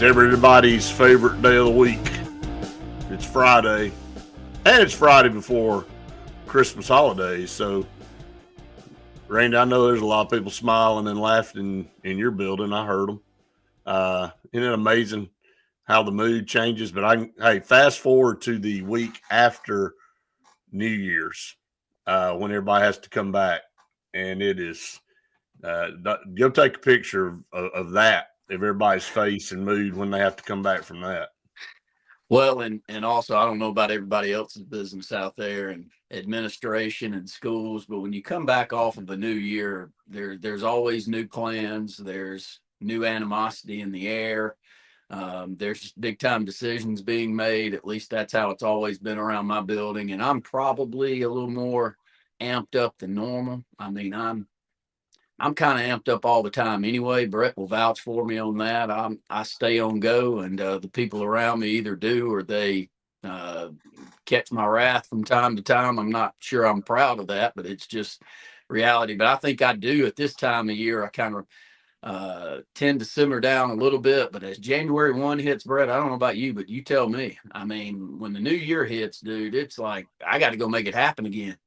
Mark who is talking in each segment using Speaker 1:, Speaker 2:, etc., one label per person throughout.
Speaker 1: It's everybody's favorite day of the week. It's Friday, and it's Friday before Christmas holidays. So, Randy, I know there's a lot of people smiling and laughing in your building. I heard them. Isn't it amazing how the mood changes? But fast forward to the week after New Year's when everybody has to come back, and it is go take a picture of that. Of everybody's face and mood when they have to come back from that.
Speaker 2: Well, and also, I don't know about everybody else's business out there and administration and schools, but when you come back off of a new year, there's always new plans. There's new animosity in the air. There's big time decisions being made. At least that's how it's always been around my building. And I'm probably a little more amped up than normal. I mean, I'm kind of amped up all the time anyway. Brett will vouch for me on that. I stay on go, and the people around me either do or they catch my wrath from time to time. I'm not sure I'm proud of that, but it's just reality. But I think I do at this time of year. I kind of tend to simmer down a little bit. But as January 1 hits, Brett, I don't know about you, but you tell me. I mean, when the new year hits, dude, it's like I got to go make it happen again.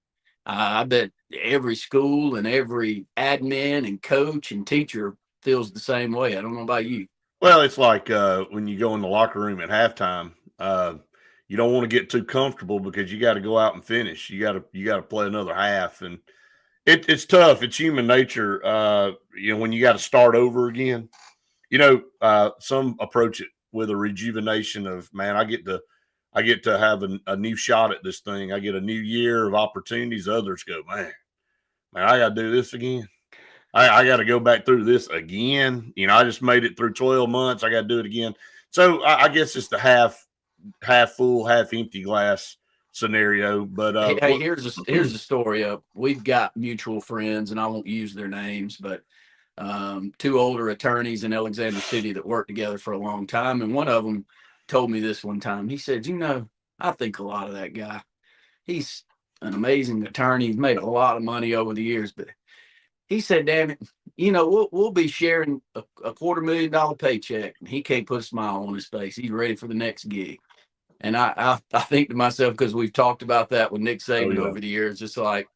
Speaker 2: I bet every school and every admin and coach and teacher feels the same way. I don't know about you.
Speaker 1: Well, it's like when you go in the locker room at halftime, you don't want to get too comfortable because you got to go out and finish. You got to play another half, and it's tough. It's human nature. When you got to start over again. Some approach it with a rejuvenation of, man, I get to have a new shot at this thing. I get a new year of opportunities. Others go, man, I got to do this again. I got to go back through this again. I just made it through 12 months. I got to do it again. So I guess it's the half full, half empty glass scenario. But
Speaker 2: hey, here's the story. We've got mutual friends, and I won't use their names, but two older attorneys in Alexander City that worked together for a long time, and one of them told me this one time. He said, I think a lot of that guy. He's an amazing attorney. He's made a lot of money over the years, but he said, damn it, we'll be sharing a $250,000 paycheck, and he can't put a smile on his face. He's ready for the next gig. And I think to myself, because we've talked about that with Nick Saban over the years, it's like,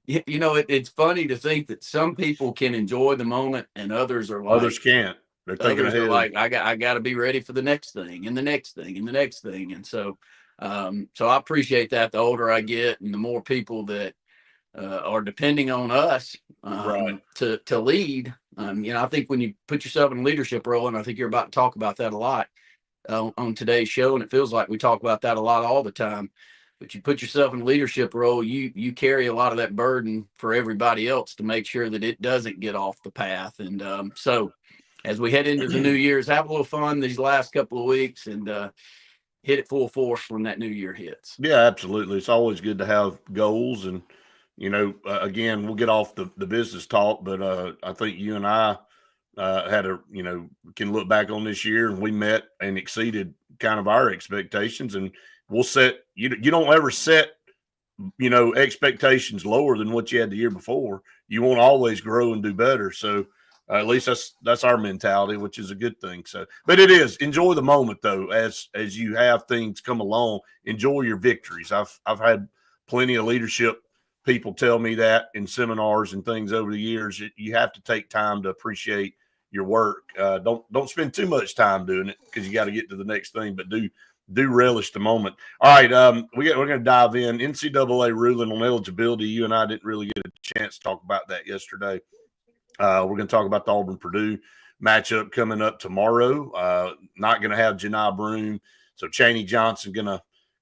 Speaker 2: it's funny to think that some people can enjoy the moment and others are like,
Speaker 1: others can't. They're thinking
Speaker 2: ahead. Are like, I got to be ready for the next thing and the next thing and the next thing. And so I appreciate that. The older I get and the more people that are depending on us to lead. I think when you put yourself in a leadership role, and I think you're about to talk about that a lot on today's show, and it feels like we talk about that a lot all the time. But you put yourself in a leadership role, you carry a lot of that burden for everybody else to make sure that it doesn't get off the path. And so as we head into the new year's, have a little fun these last couple of weeks and hit it full force when that new year hits.
Speaker 1: Yeah, absolutely. It's always good to have goals. And, again, we'll get off the business talk, but I think you and I can look back on this year, and we met and exceeded kind of our expectations. And we'll set, you don't ever set, expectations lower than what you had the year before. You want to always grow and do better. So, at least that's our mentality, which is a good thing. So, but it is, enjoy the moment though, as you have things come along. Enjoy your victories. I've had plenty of leadership people tell me that in seminars and things over the years. You have to take time to appreciate your work. Don't spend too much time doing it because you got to get to the next thing. But do relish the moment. All right, we're going to dive in. NCAA ruling on eligibility. You and I didn't really get a chance to talk about that yesterday. We're going to talk about the Auburn-Purdue matchup coming up tomorrow. Not going to have Janai Broome, so Chaney Johnson going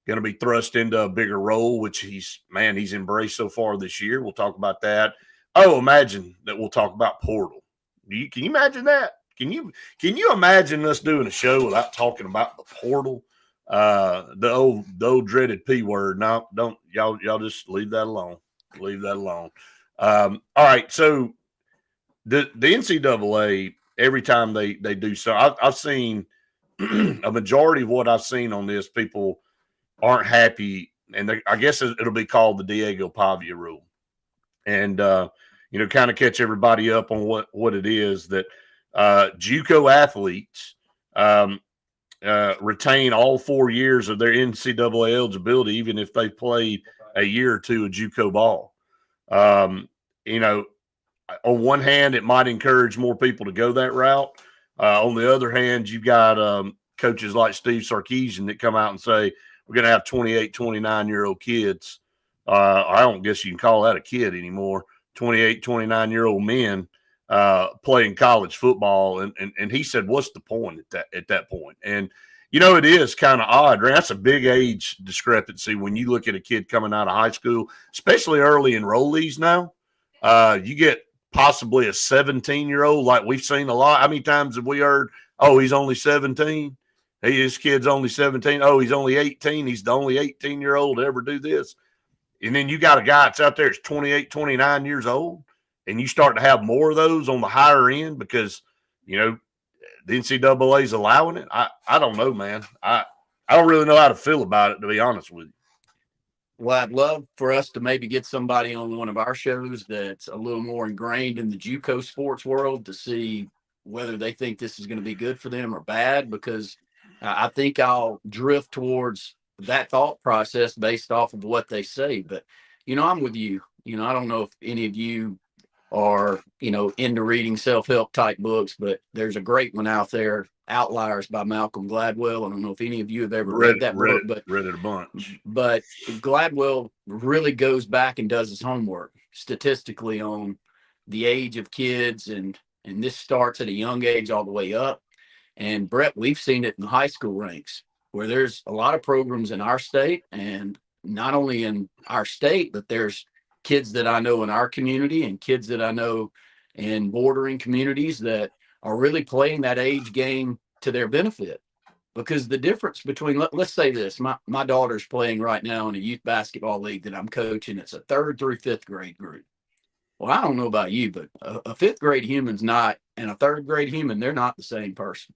Speaker 1: to be thrust into a bigger role, which he's embraced so far this year. We'll talk about that. Oh, imagine that we'll talk about portal. Can you imagine that? Can you imagine us doing a show without talking about the portal? The old dreaded P word. No, don't y'all just leave that alone. Leave that alone. All right, so. The NCAA, every time they do so, I've seen a majority of what I've seen on this, people aren't happy, and I guess it'll be called the Diego Pavia rule. And, kind of catch everybody up on what it is that JUCO athletes retain all 4 years of their NCAA eligibility, even if they played a year or two of JUCO ball. You know, on one hand, it might encourage more people to go that route. On the other hand, you've got coaches like Steve Sarkisian that come out and say, we're going to have 28, 29-year-old kids. I don't guess you can call that a kid anymore. 28, 29-year-old men playing college football. And he said, what's the point at that point? And, you know, it is kind of odd. Right? That's a big age discrepancy when you look at a kid coming out of high school, especially early enrollees now. You get possibly a 17-year-old like we've seen a lot. How many times have we heard, oh, he's only 17? Hey, this kid's only 17. Oh, he's only 18. He's the only 18-year-old to ever do this. And then you got a guy that's out there that's 28, 29 years old, and you start to have more of those on the higher end because, you know, the NCAA is allowing it. I don't know, man. I don't really know how to feel about it, to be honest with you.
Speaker 2: Well, I'd love for us to maybe get somebody on one of our shows that's a little more ingrained in the JUCO sports world to see whether they think this is going to be good for them or bad, because I think I'll drift towards that thought process based off of what they say. But, you know, I'm with you. You know, I don't know if any of you are, you know, into reading self-help type books, but there's a great one out there, Outliers by Malcolm Gladwell. I don't know if any of you have ever read that book, but
Speaker 1: read it a bunch.
Speaker 2: But Gladwell really goes back and does his homework statistically on the age of kids, and this starts at a young age all the way up. And Brett, we've seen it in the high school ranks where there's a lot of programs in our state, and not only in our state, but there's kids that I know in our community and kids that I know in bordering communities that are really playing that age game to their benefit. Because the difference between, let's say this, my daughter's playing right now in a youth basketball league that I'm coaching. It's a 3rd through 5th grade group. Well, I don't know about you, but a 5th grade human's not, and a 3rd grade human, they're not the same person.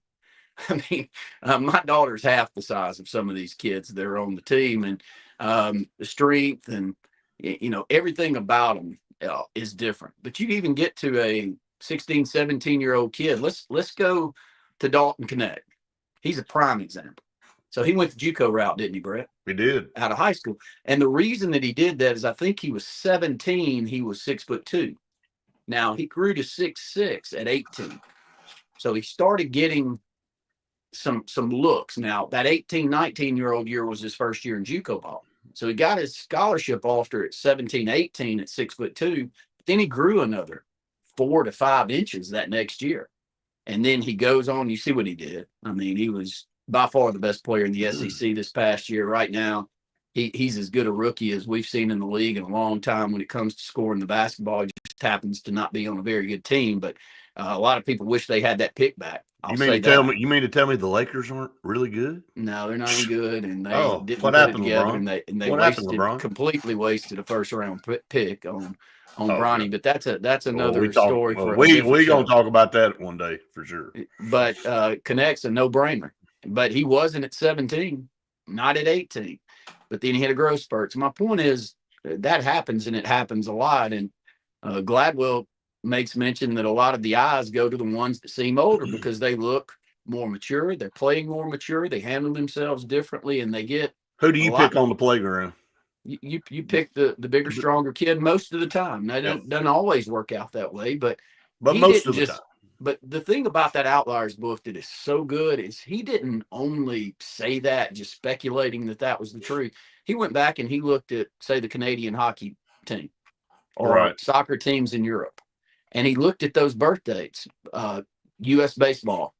Speaker 2: I mean, my daughter's half the size of some of these kids that are on the team, and the strength and, you know, everything about them is different. But you even get to a 16, 17-year-old kid. Let's go to Dalton Connect. He's a prime example. So he went the JUCO route, didn't he, Brett?
Speaker 1: He did.
Speaker 2: Out of high school. And the reason that he did that is I think he was 17. He was 6'2". Now he grew to 6'6" at 18. So he started getting some looks. Now that 18, 19-year-old year was his first year in JUCO ball. So he got his scholarship offer at 17, 18 at 6'2". But then he grew another 4 to 5 inches that next year. And then he goes on, you see what he did. I mean, he was by far the best player in the SEC this past year. Right now, he's as good a rookie as we've seen in the league in a long time when it comes to scoring the basketball. He just happens to not be on a very good team, but a lot of people wish they had that pick back.
Speaker 1: You mean to tell me the Lakers aren't really good?
Speaker 2: No, they're not any good, and they didn't
Speaker 1: what
Speaker 2: put
Speaker 1: happened,
Speaker 2: it together,
Speaker 1: LeBron?
Speaker 2: and they completely wasted a first round pick on Bronny. But that's another story for
Speaker 1: we're gonna talk about that one day for sure.
Speaker 2: But Connect's a no brainer. But he wasn't at 17, not at 18. But then he had a growth spurt. So my point is that happens, and it happens a lot. And Gladwell makes mention that a lot of the eyes go to the ones that seem older because they look more mature. They're playing more mature. They handle themselves differently, and they get.
Speaker 1: Who do you pick on the playground?
Speaker 2: You pick the bigger, stronger kid most of the time. Now, it doesn't always work out that way, but
Speaker 1: most of the time.
Speaker 2: But the thing about that Outliers book that is so good is he didn't only say that just speculating that was the truth. He went back and he looked at, say, the Canadian hockey team or soccer teams in Europe. And he looked at those birth dates, U.S. baseball.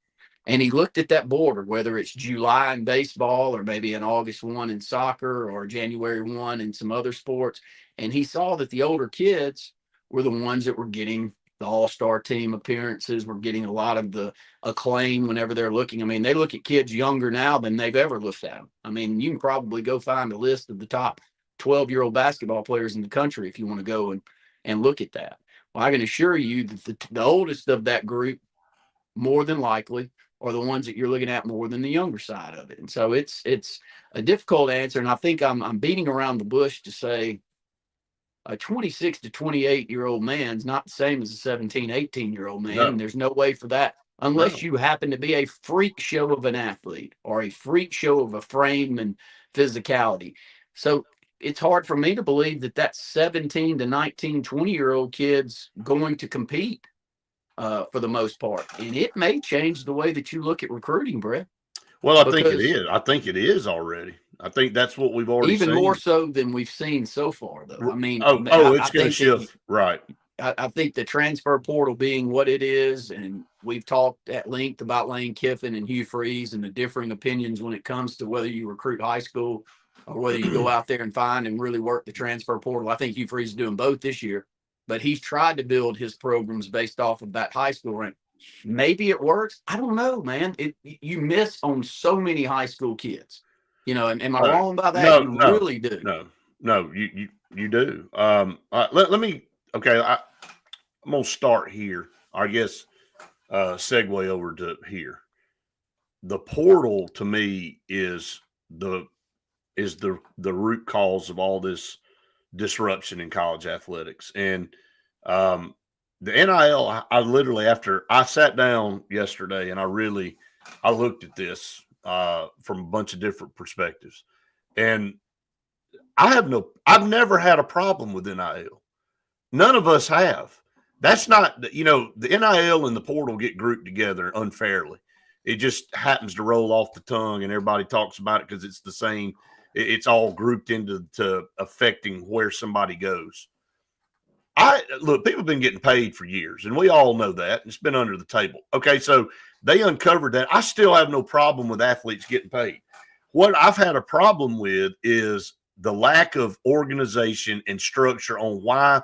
Speaker 2: And he looked at that border, whether it's July in baseball or maybe an August 1 in soccer or January 1 in some other sports. And he saw that the older kids were the ones that were getting the all-star team appearances, were getting a lot of the acclaim whenever they're looking. I mean, they look at kids younger now than they've ever looked at them. I mean, you can probably go find a list of the top 12-year-old basketball players in the country if you want to go and look at that. Well, I can assure you that the oldest of that group, more than likely, are the ones that you're looking at more than the younger side of it. And so it's a difficult answer. And I think I'm beating around the bush to say a 26 to 28-year-old man's not the same as a 17, 18-year-old man. No. And there's no way for that unless you happen to be a freak show of an athlete or a freak show of a frame and physicality. So it's hard for me to believe that that 17 to 19, 20-year-old kid's going to compete for the most part. And it may change the way that you look at recruiting, Brett.
Speaker 1: Well, I think it is. I think it is already. I think that's what we've already
Speaker 2: even
Speaker 1: seen.
Speaker 2: more so than we've seen so far, though. I mean,
Speaker 1: it's going to shift, right?
Speaker 2: I think the transfer portal being what it is, and we've talked at length about Lane Kiffin and Hugh Freeze and the differing opinions when it comes to whether you recruit high school or whether you go out there and find and really work the transfer portal. I think Hugh Freeze is doing both this year, but he's tried to build his programs based off of that high school rank. Maybe it works. I don't know, man. You miss on so many high school kids. You know, am I wrong about that?
Speaker 1: No,
Speaker 2: really do.
Speaker 1: No, you do. Let me. Okay, I'm gonna start here. I guess segue over to here. The portal to me is the root cause of all this disruption in college athletics. And the NIL, I literally, after I sat down yesterday and I looked at this from a bunch of different perspectives. And I've never had a problem with NIL. None of us have. That's not, the NIL and the portal get grouped together unfairly. It just happens to roll off the tongue and everybody talks about it because it's the same. It's all grouped into affecting where somebody goes. Look, people have been getting paid for years, and we all know that. It's been under the table. Okay, so they uncovered that. I still have no problem with athletes getting paid. What I've had a problem with is the lack of organization and structure on why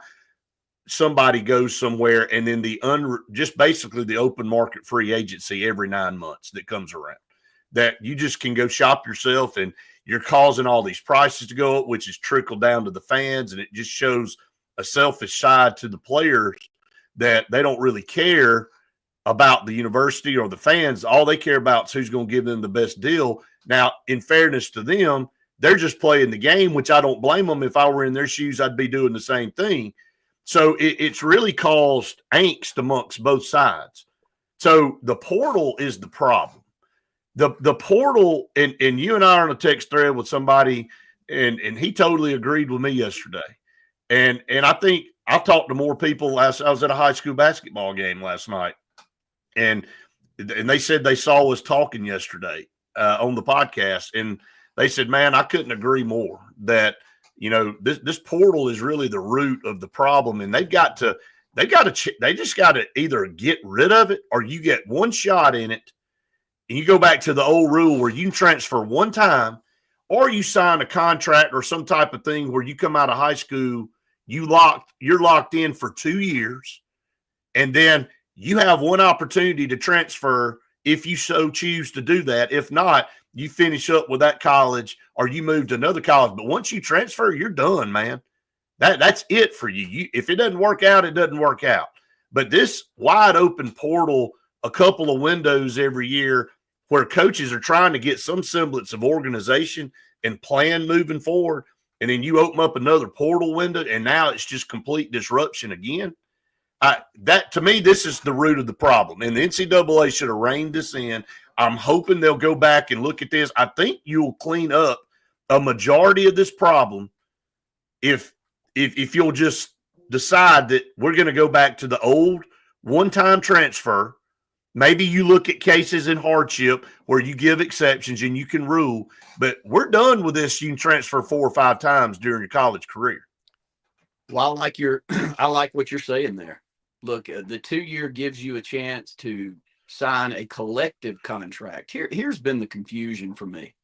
Speaker 1: somebody goes somewhere, and then just basically the open market free agency every 9 months that comes around. That you just can go shop yourself, and you're causing all these prices to go up, which is trickled down to the fans, and it just shows a selfish side to the players that they don't really care about the university or the fans. All they care about is who's going to give them the best deal. Now, in fairness to them, they're just playing the game, which I don't blame them. If I were in their shoes, I'd be doing the same thing. So it's really caused angst amongst both sides. So the portal is the problem. The portal, and you and I are on a text thread with somebody, and he totally agreed with me yesterday. And I think I've talked to more people. I was at a high school basketball game last night, and they said they saw us talking yesterday on the podcast, and they said, man, I couldn't agree more that, this portal is really the root of the problem, and they just got to either get rid of it, or you get one shot in it and you go back to the old rule where you can transfer one time, or you sign a contract or some type of thing where you come out of high school, you're locked in for 2 years, and then you have one opportunity to transfer if you so choose to do that. If not, you finish up with that college or you move to another college. But once you transfer, you're done, man. That's it for you. If it doesn't work out, it doesn't work out. But this wide open portal, a couple of windows every year where coaches are trying to get some semblance of organization and plan moving forward, and then you open up another portal window, and now it's just complete disruption again. That, to me, this is the root of the problem, and the NCAA should have reined this in. I'm hoping they'll go back and look at this. I think you'll clean up a majority of this problem if you'll just decide that we're going to go back to the old one-time transfer. Maybe you look at cases in hardship where you give exceptions and you can rule, but we're done with this. You can transfer 4 or 5 times during your college career.
Speaker 2: Well, I like what you're saying there. Look, the 2-year gives you a chance to sign a collective contract. Here's been the confusion for me.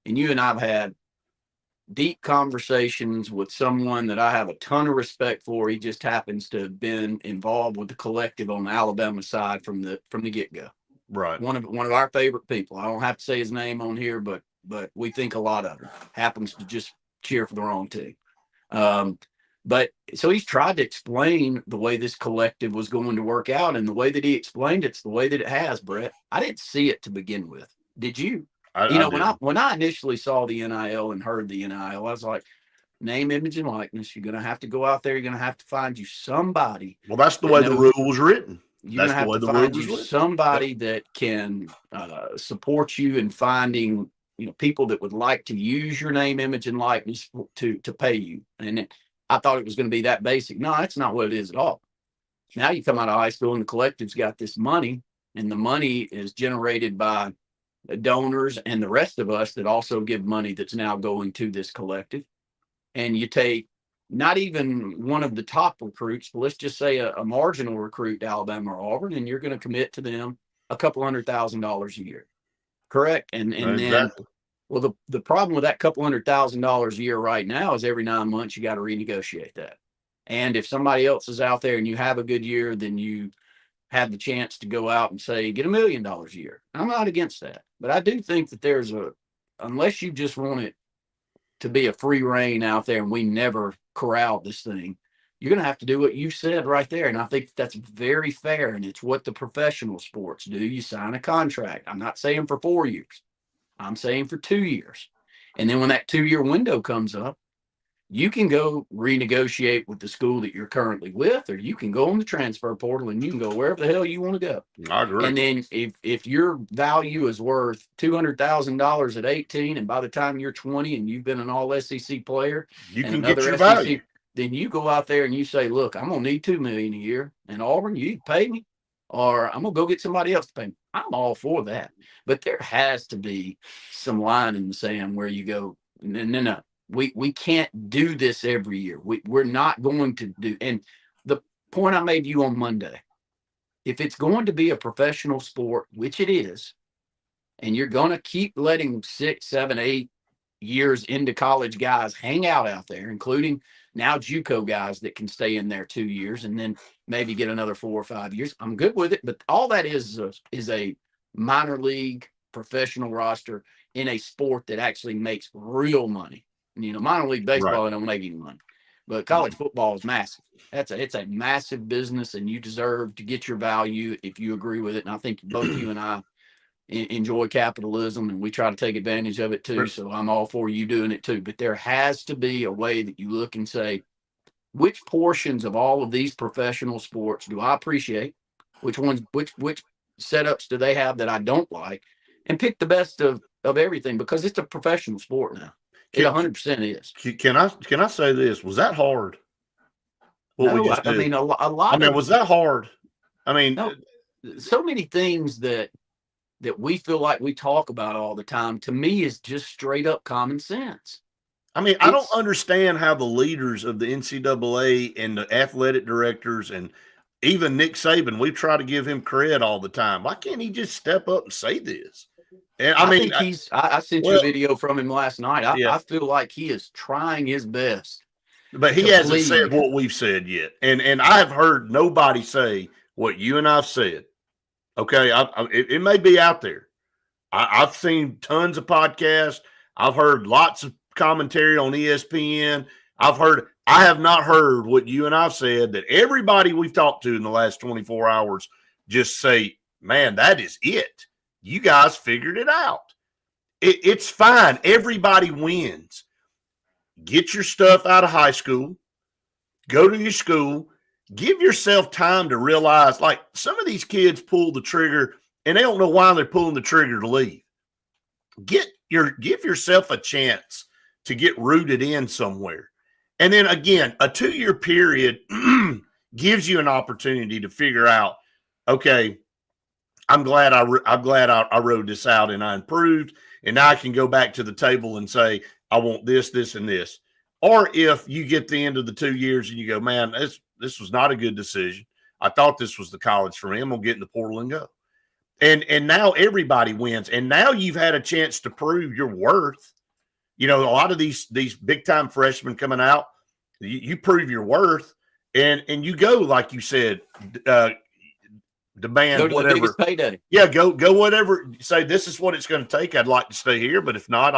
Speaker 2: And you and I've had deep conversations with someone that I have a ton of respect for. He just happens to have been involved with the collective on the Alabama side from the get-go.
Speaker 1: Right.
Speaker 2: One of our favorite people. I don't have to say his name on here, but we think a lot of him. Happens to just cheer for the wrong team. But so he's tried to explain the way this collective was going to work out, and the way that he explained it's the way that it has, Brett. I didn't see it to begin with. Did you? When I initially saw the NIL and heard the NIL, I was like, name, image, and likeness. You're going to have to go out there. You're going to have to find you somebody.
Speaker 1: Well, that's the way the rule was written.
Speaker 2: You're going
Speaker 1: That's
Speaker 2: to
Speaker 1: the
Speaker 2: have
Speaker 1: way
Speaker 2: to
Speaker 1: the world
Speaker 2: find
Speaker 1: was
Speaker 2: you
Speaker 1: written.
Speaker 2: somebody that can support you in finding, people that would like to use your name, image, and likeness to pay you. And I thought it was going to be that basic. No, that's not what it is at all. Now you come out of high school and the collective's got this money, and the money is generated by the donors and the rest of us that also give money that's now going to this collective. And you take not even one of the top recruits, but let's just say a marginal recruit to Alabama or Auburn, and you're going to commit to them a couple $100,000 a year. Correct. And then,
Speaker 1: Exactly.
Speaker 2: well, the problem with that couple $100,000 a year right now is every 9 months you got to renegotiate that. And if somebody else is out there and you have a good year, then you have the chance to go out and say, get $1 million a year. I'm not against that. But I do think that unless you just want it to be a free reign out there and we never corral this thing, you're going to have to do what you said right there. And I think that's very fair. And it's what the professional sports do. You sign a contract. I'm not saying for 4 years. I'm saying for 2 years. And then when that 2-year window comes up, you can go renegotiate with the school that you're currently with, or you can go on the transfer portal and you can go wherever the hell you want to go.
Speaker 1: I agree.
Speaker 2: And then if your value is worth $200,000 at 18, and by the time you're 20 and you've been an all SEC player,
Speaker 1: You
Speaker 2: and
Speaker 1: can get your
Speaker 2: SEC,
Speaker 1: value.
Speaker 2: then you go out there and you say, look, I'm going to need $2 million a year. And Auburn, you pay me, or I'm going to go get somebody else to pay me. I'm all for that. But there has to be some line in the sand where you go, no. We can't do this every year. We're not going to do. And the point I made to you on Monday, if it's going to be a professional sport, which it is, and you're going to keep letting 6, 7, 8 years into college guys hang out there, including now JUCO guys that can stay in there 2 years and then maybe get another 4 or 5 years, I'm good with it. But all that is a minor league professional roster in a sport that actually makes real money. Minor league baseball, they don't make any money, but college football is massive. It's a massive business, and you deserve to get your value if you agree with it. And I think both you and I enjoy capitalism, and we try to take advantage of it too. So I'm all for you doing it too. But there has to be a way that you look and say, which portions of all of these professional sports do I appreciate? Which ones, which setups do they have that I don't like? And pick the best of everything, because it's a professional sport now. It 100% is.
Speaker 1: Can I say this? Was that hard?
Speaker 2: What we just did? I mean, a lot.
Speaker 1: I mean, was that hard? I mean,
Speaker 2: no, so many things that we feel like we talk about all the time, to me, is just straight up common sense.
Speaker 1: I mean, I don't understand how the leaders of the NCAA and the athletic directors and even Nick Saban, we try to give him credit all the time. Why can't he just step up and say this?
Speaker 2: And I think I sent you a video from him last night. I feel like he is trying his best.
Speaker 1: But he hasn't said what we've said yet. And I have heard nobody say what you and I've said. Okay. It may be out there. I've seen tons of podcasts. I've heard lots of commentary on ESPN. I have not heard what you and I've said, that everybody we've talked to in the last 24 hours just say, man, that is it. You guys figured it out. It's fine. Everybody wins. Get your stuff out of high school. Go to your school. Give yourself time to realize, like, some of these kids pull the trigger and they don't know why they're pulling the trigger to leave. Give yourself a chance to get rooted in somewhere. And then again, a 2-year period gives you an opportunity to figure out, okay, I'm glad I rode this out and I improved, and now I can go back to the table and say, I want this, this, and this. Or if you get the end of the 2 years and you go, man, this was not a good decision. I thought this was the college for me. I'm going to get in the portal and go. And now everybody wins. And now you've had a chance to prove your worth. A lot of these big-time freshmen coming out, you prove your worth, and you go, like you said, demand
Speaker 2: go to
Speaker 1: whatever.
Speaker 2: The biggest payday.
Speaker 1: Yeah, go whatever. Say, this is what it's going to take. I'd like to stay here, but if not,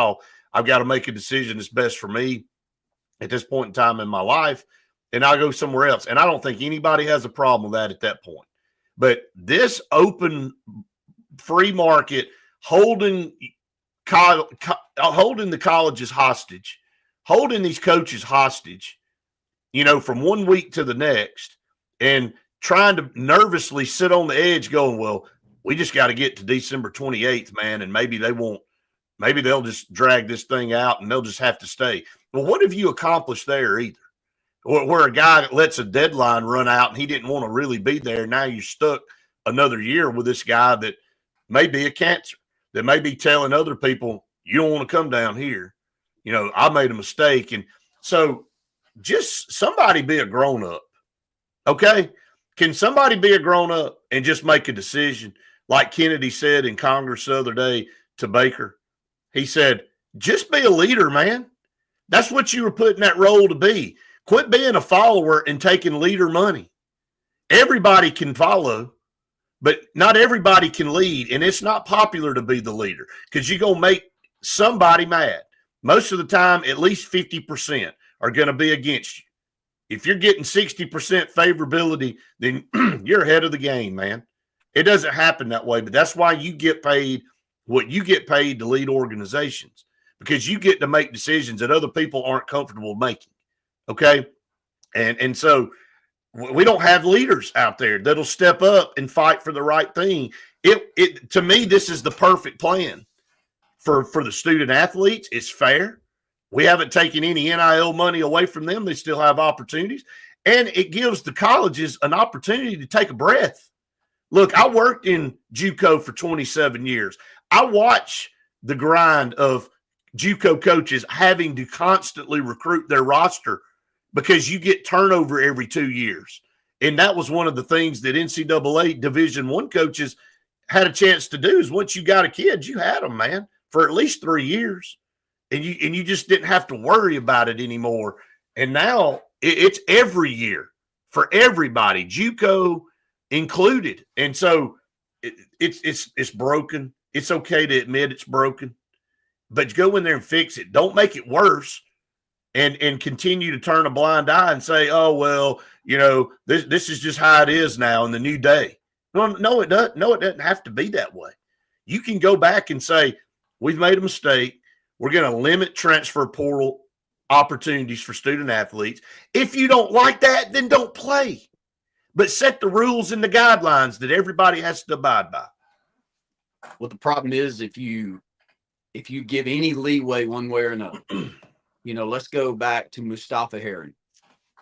Speaker 1: I've got to make a decision that's best for me at this point in time in my life, and I'll go somewhere else. And I don't think anybody has a problem with that at that point. But this open, free market, holding the colleges hostage, holding these coaches hostage, from 1 week to the next, and trying to nervously sit on the edge going, well, we just got to get to December 28th, man, and maybe they'll just drag this thing out and they'll just have to stay. Well, what have you accomplished there either? Where a guy lets a deadline run out and he didn't want to really be there. Now you're stuck another year with this guy that may be a cancer, that may be telling other people, you don't want to come down here. I made a mistake. And so just somebody be a grown up. Okay. Can somebody be a grown up and just make a decision? Like Kennedy said in Congress the other day to Baker, he said, just be a leader, man. That's what you were put in that role to be. Quit being a follower and taking leader money. Everybody can follow, but not everybody can lead. And it's not popular to be the leader because you're going to make somebody mad. Most of the time, at least 50% are going to be against you. If you're getting 60% favorability, then you're ahead of the game, man. It doesn't happen that way, but that's why you get paid what you get paid to lead organizations, because you get to make decisions that other people aren't comfortable making. Okay. And so we don't have leaders out there that'll step up and fight for the right thing. To me, this is the perfect plan for the student athletes. It's fair. We haven't taken any NIL money away from them. They still have opportunities. And it gives the colleges an opportunity to take a breath. Look, I worked in JUCO for 27 years. I watch the grind of JUCO coaches having to constantly recruit their roster because you get turnover every 2 years. And that was one of the things that NCAA Division I coaches had a chance to do is once you got a kid, you had them, man, for at least 3 years. And you just didn't have to worry about it anymore. And now it's every year for everybody, JUCO included. And so it's broken. It's okay to admit it's broken, but go in there and fix it. Don't make it worse and continue to turn a blind eye and say, oh, well, this is just how it is now in the new day. No, it doesn't. No, it doesn't have to be that way. You can go back and say, we've made a mistake. We're going to limit transfer portal opportunities for student athletes. If you don't like that, then don't play. But set the rules and the guidelines that everybody has to abide by.
Speaker 2: Well, the problem is if you give any leeway one way or another, let's go back to Mustafa Heron,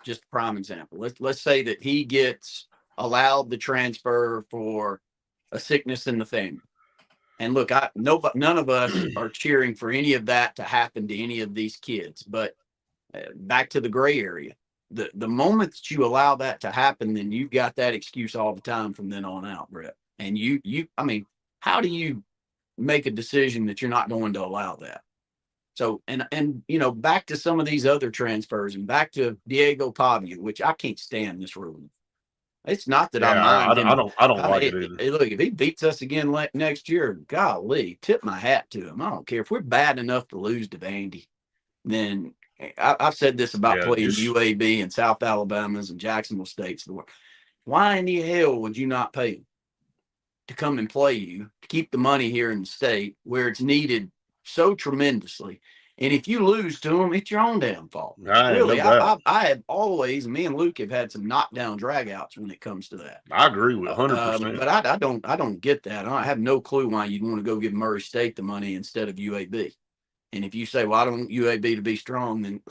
Speaker 2: just a prime example. Let's say that he gets allowed the transfer for a sickness in the family. And look, none of us are cheering for any of that to happen to any of these kids. But back to the gray area, the moment that you allow that to happen, then you've got that excuse all the time from then on out, Brett. And how do you make a decision that you're not going to allow that? So, and back to some of these other transfers and back to Diego Pavia, which I can't stand this rule. It's not that I mind him.
Speaker 1: I don't like it either.
Speaker 2: Look, if he beats us again next year, golly, tip my hat to him. I don't care. If we're bad enough to lose to Vandy, then I've said this about playing UAB and South Alabama's and Jacksonville State's. Why in the hell would you not pay him to come and play you, to keep the money here in the state where it's needed so tremendously? And if you lose to them, it's your own damn fault. Really, I have always, me and Luke have had some knockdown dragouts when it comes to that.
Speaker 1: I agree with 100%.
Speaker 2: But I don't get that. I have no clue why you'd want to go give Murray State the money instead of UAB. And if you say, well, I don't want UAB to be strong, then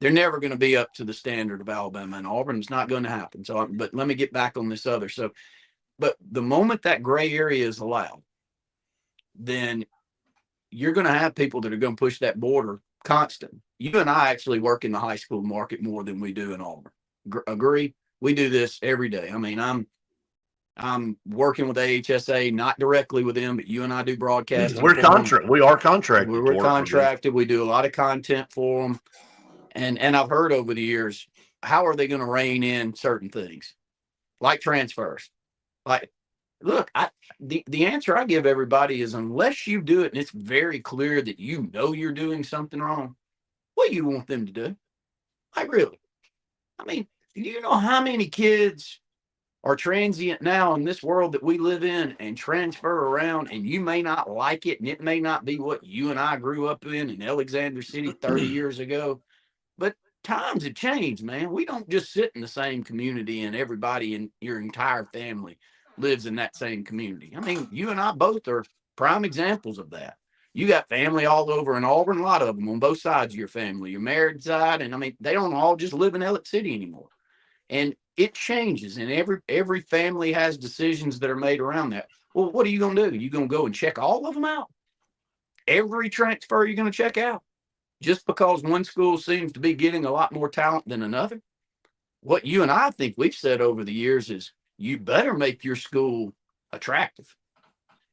Speaker 2: they're never going to be up to the standard of Alabama and Auburn. It's not going to happen. But let me get back on this other. But the moment that gray area is allowed, then you're going to have people that are going to push that border constant. You and I actually work in the high school market more than we do in Auburn. Agree? We do this every day. I mean, I'm working with AHSA, not directly with them, but you and I do broadcasting.
Speaker 1: We are contracted.
Speaker 2: We're contracted. We do a lot of content for them. And I've heard over the years, how are they going to rein in certain things like transfers? Like, look, the answer I give everybody is unless you do it and it's very clear that you're doing something wrong, what do you want them to do? Like, really? I mean, do you know how many kids are transient now in this world that we live in and transfer around, and you may not like it, and it may not be what you and I grew up in Alexander City 30 years ago, but times have changed, man. We don't just sit in the same community and everybody in your entire family lives in that same community. I mean, you and I both are prime examples of that. You got family all over in Auburn, a lot of them on both sides of your family, your married side. And I mean, they don't all just live in Elliott City anymore. And it changes. And every family has decisions that are made around that. Well, what are you going to do? You going to go and check all of them out? Every transfer you're going to check out? Just because one school seems to be getting a lot more talent than another? What you and I think we've said over the years is you better make your school attractive.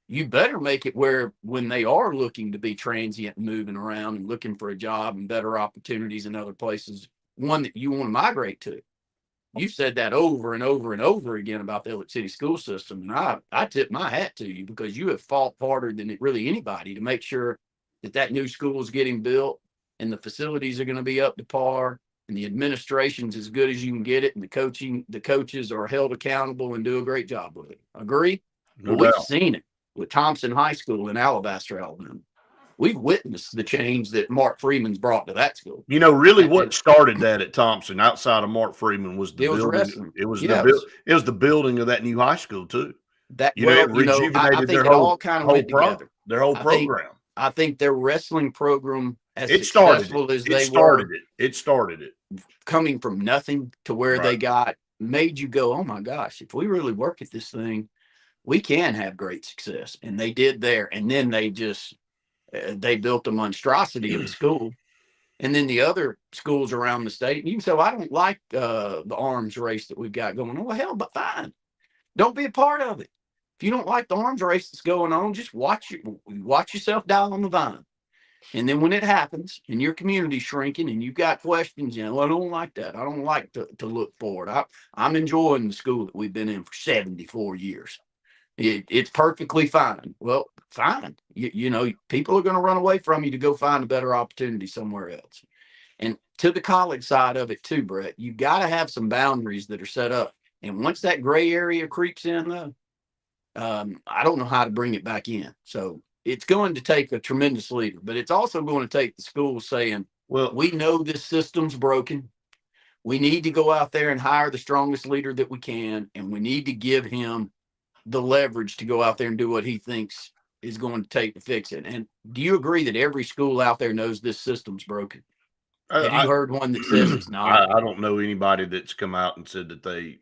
Speaker 2: You better make it where when they are looking to be transient and moving around and looking for a job and better opportunities in other places, one that you want to migrate to. You've said that over and over and over again about the Elliott City school system. And I tip my hat to you because you have fought harder than really anybody to make sure that new school is getting built and the facilities are going to be up to par and the administration's as good as you can get it. And the coaches are held accountable and do a great job with it. Agree?
Speaker 1: No
Speaker 2: Well,
Speaker 1: doubt.
Speaker 2: we've seen it with Thompson High School in Alabaster, Alabama. We've witnessed the change that Mark Freeman's brought to that school.
Speaker 1: You know, really, what started that at Thompson, outside of Mark Freeman, was the building.
Speaker 2: Wrestling.
Speaker 1: It was
Speaker 2: it
Speaker 1: was the building of that new high school too.
Speaker 2: That
Speaker 1: it
Speaker 2: rejuvenated I think it all kind of went together.
Speaker 1: Their whole program.
Speaker 2: I think their wrestling program, as
Speaker 1: it started
Speaker 2: successful
Speaker 1: it.
Speaker 2: as they
Speaker 1: started
Speaker 2: were,
Speaker 1: it started it.
Speaker 2: Coming from nothing to where
Speaker 1: Right.
Speaker 2: they got, made you go, oh my gosh, if we really work at this thing, we can have great success. And they did there. And then they just they built a monstrosity of a school. And then the other schools around the state, and you can say, well, I don't like the arms race that we've got going on. Well, hell, but fine. Don't be a part of it. If you don't like the arms race that's going on, just watch yourself die on the vine. And then when it happens and your community's shrinking and you've got questions, well, I don't like that. I don't like to look forward. I'm enjoying the school that we've been in for 74 years. It's perfectly fine. Well, fine. You know, people are going to run away from you to go find a better opportunity somewhere else. And to the college side of it too, Brett, you got to have some boundaries that are set up. And once that gray area creeps in, though, I don't know how to bring it back in. So it's going to take a tremendous leader, but it's also going to take the school saying, well, we know this system's broken. We need to go out there and hire the strongest leader that we can. And we need to give him the leverage to go out there and do what he thinks is going to take to fix it. And do you agree that every school out there knows this system's broken? Have you heard one that says it's not?
Speaker 1: I don't know anybody that's come out and said that they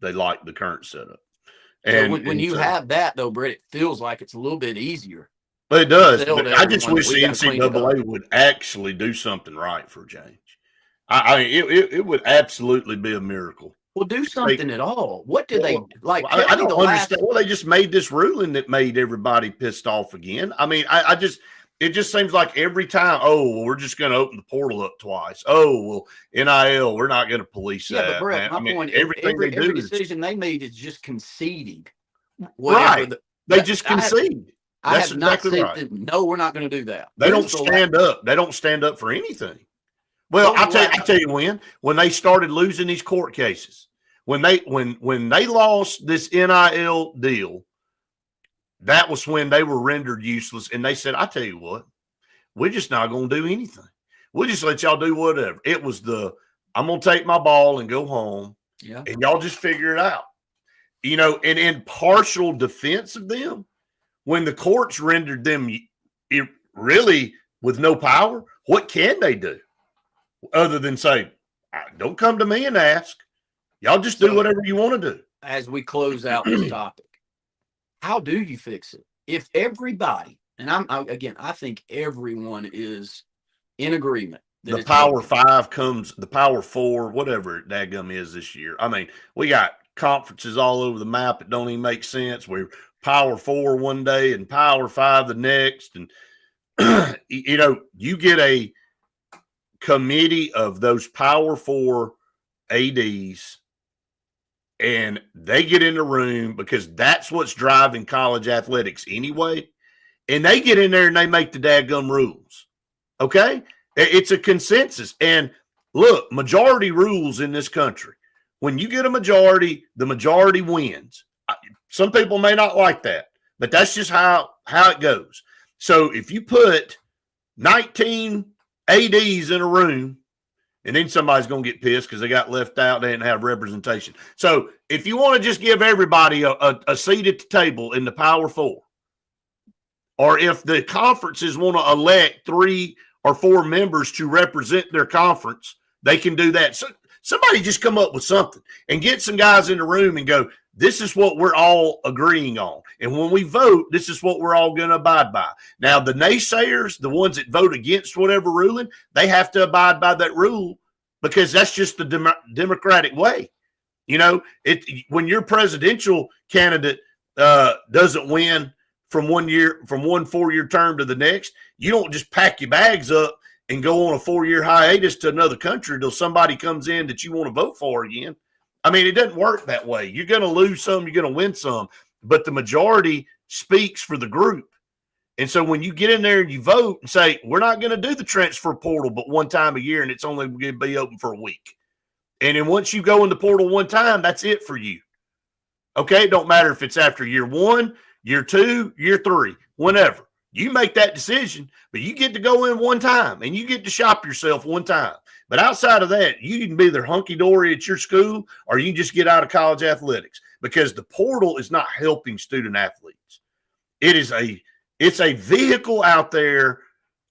Speaker 1: like the current setup.
Speaker 2: And so when you have that, though, Brett, it feels like it's a little bit easier.
Speaker 1: But it does. But I just wish the NCAA would actually do something right for a change. I mean, it would absolutely be a miracle.
Speaker 2: Well, do something at all. What do they like?
Speaker 1: I don't understand. Well, they just made this ruling that made everybody pissed off again. I mean, it just seems like every time, we're just going to open the portal up twice. NIL, we're not going to police that.
Speaker 2: But Brett, my point is every decision they made is just conceding.
Speaker 1: Right. They just concede.
Speaker 2: I have not said that, no, we're not going to do that.
Speaker 1: They don't stand up. They don't stand up for anything. Well, I'll tell you when they started losing these court cases, when they lost this NIL deal, that was when they were rendered useless. And they said, I tell you what, we're just not going to do anything. We'll just let y'all do whatever. It was I'm going to take my ball and go home.
Speaker 2: Yeah.
Speaker 1: And y'all just figure it out. You know, and in partial defense of them, when the courts rendered them really with no power, what can they do? Other than say, don't come to me and ask. Y'all just do whatever you want to do.
Speaker 2: As we close out this topic, how do you fix it? If everybody, and I think everyone is in agreement.
Speaker 1: The Power 5 comes, the Power 4, whatever dadgum is this year. I mean, we got conferences all over the map that don't even make sense. We're Power 4 one day and Power 5 the next. And, you get a committee of those Power 4 ADs and they get in the room because that's what's driving college athletics anyway. And they get in there and they make the dadgum rules. Okay? It's a consensus. And look, majority rules in this country. When you get a majority, the majority wins. Some people may not like that, but that's just how it goes. So if you put 19 ADs in a room And then somebody's going to get pissed because they got left out. They didn't have representation. So if you want to just give everybody a seat at the table in the Power Four, or if the conferences want to elect 3 or 4 members to represent their conference, they can do that. So somebody just come up with something and get some guys in the room and go, this is what we're all agreeing on. And when we vote, this is what we're all going to abide by. Now, the naysayers, the ones that vote against whatever ruling, they have to abide by that rule because that's just the democratic way. You know, when your presidential candidate doesn't win from one 4-year term to the next, you don't just pack your bags up and go on a 4-year hiatus to another country until somebody comes in that you want to vote for again. I mean, it doesn't work that way. You're going to lose some, you're going to win some, but the majority speaks for the group. And so when you get in there and you vote and say, we're not going to do the transfer portal but one time a year and it's only going to be open for a week. And then once you go in the portal one time, that's it for you. Okay? It don't matter if it's after year 1, year 2, year 3, whenever. You make that decision, but you get to go in one time and you get to shop yourself one time. But outside of that, you can be either hunky-dory at your school or you can just get out of college athletics because the portal is not helping student athletes. It's a vehicle out there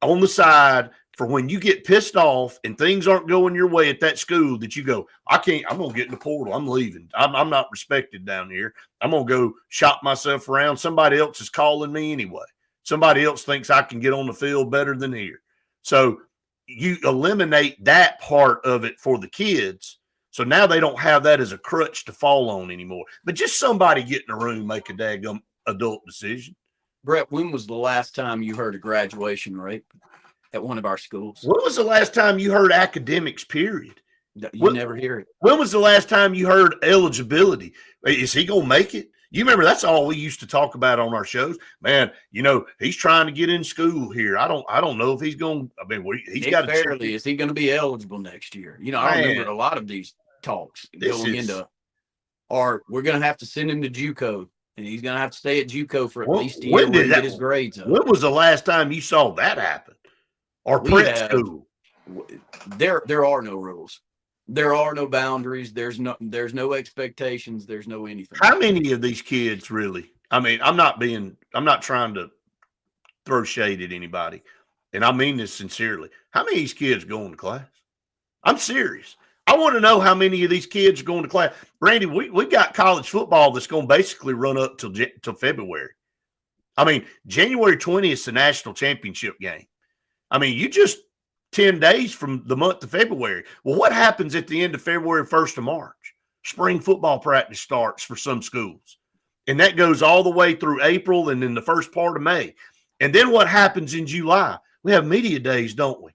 Speaker 1: on the side for when you get pissed off and things aren't going your way at that school that you go, I'm going to get in the portal. I'm leaving. I'm not respected down here. I'm going to go shop myself around. Somebody else is calling me anyway. Somebody else thinks I can get on the field better than here. So you eliminate that part of it for the kids. So now they don't have that as a crutch to fall on anymore. But just somebody get in a room, make a daggum adult decision.
Speaker 2: Brett, when was the last time you heard a graduation rate at one of our schools?
Speaker 1: When was the last time you heard academics, period?
Speaker 2: You never hear it.
Speaker 1: When was the last time you heard eligibility? Is he going to make it? You remember that's all we used to talk about on our shows, man. You know he's trying to get in school here. I don't know if he's going. I mean, he's got to.
Speaker 2: Barely is he going to be eligible next year? You know, I remember a lot of these talks going into, or we're going to have to send him to JUCO, and he's going to have to stay at JUCO for at least a year to get his grades up.
Speaker 1: When was the last time you saw that happen? Or prep school?
Speaker 2: There are no rules. There are no boundaries. There's no expectations. There's no anything.
Speaker 1: How many of these kids really? I mean, I'm not trying to throw shade at anybody, and I mean this sincerely. How many of these kids going to class? I'm serious. I want to know how many of these kids are going to class. Randy, we got college football that's going to basically run up till February. I mean, January 20th is the national championship game. I mean, you just 10 days from the month of February. Well, what happens at the end of February, 1st of March? Spring football practice starts for some schools. And that goes all the way through April and then the first part of May. And then what happens in July? We have media days, don't we?